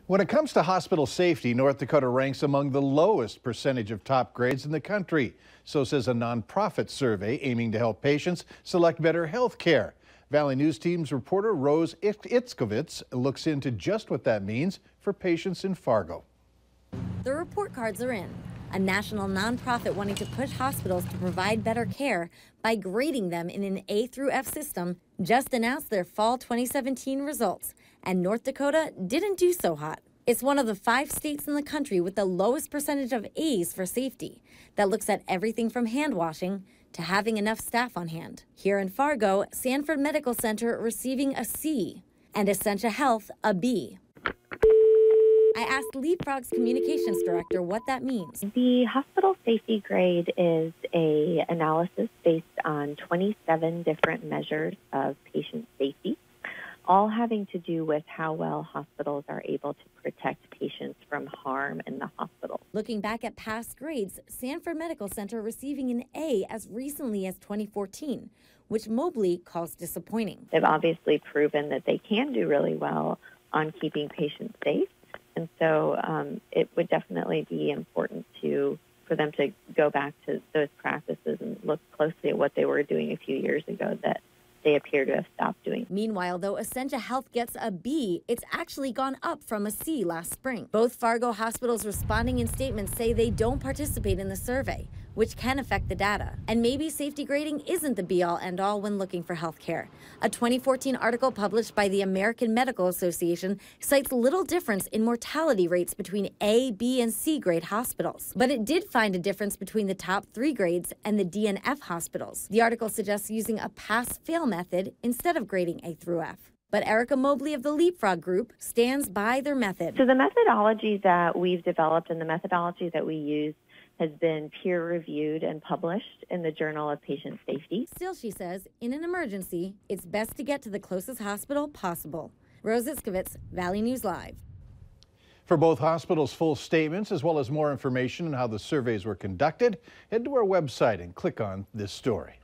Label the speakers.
Speaker 1: When it comes to hospital safety, North Dakota ranks among the lowest percentage of top grades in the country. So says a nonprofit survey aiming to help patients select better health care. Valley News Team's reporter Rose Itzkovitz looks into just what that means for patients in Fargo.
Speaker 2: The report cards are in. A national nonprofit wanting to push hospitals to provide better care by grading them in an A through F system just announced their fall 2017 results, and North Dakota didn't do so hot. It's one of the 5 states in the country with the lowest percentage of A's for safety that looks at everything from hand washing to having enough staff on hand. Here in Fargo, Sanford Medical Center receiving a C and Essentia Health a B. I asked Leapfrog's communications director what that means.
Speaker 3: The hospital safety grade is an analysis based on 27 different measures of patient safety, all having to do with how well hospitals are able to protect patients from harm in the hospital.
Speaker 2: Looking back at past grades, Sanford Medical Center receiving an A as recently as 2014, which Mobley calls disappointing.
Speaker 3: They've obviously proven that they can do really well on keeping patients safe. And so it would definitely be important for them to go back to those practices and look closely at what they were doing a few years ago that they appear to have stopped doing.
Speaker 2: Meanwhile, though Essentia Health gets a B, it's actually gone up from a C last spring. Both Fargo hospitals responding in statements say they don't participate in the survey, which can affect the data. And maybe safety grading isn't the be-all end-all when looking for health care. A 2014 article published by the American Medical Association cites little difference in mortality rates between A, B, and C grade hospitals. But it did find a difference between the top 3 grades and the D and F hospitals. The article suggests using a pass-fail method instead of grading A through F. But Erica Mobley of the Leapfrog Group stands by their method.
Speaker 3: So the methodology that we've developed and the methodology that we use has been peer-reviewed and published in the Journal of Patient Safety.
Speaker 2: Still, she says, in an emergency, it's best to get to the closest hospital possible. Rose Itzkovitz, Valley News Live.
Speaker 1: For both hospitals' full statements, as well as more information on how the surveys were conducted, head to our website and click on this story.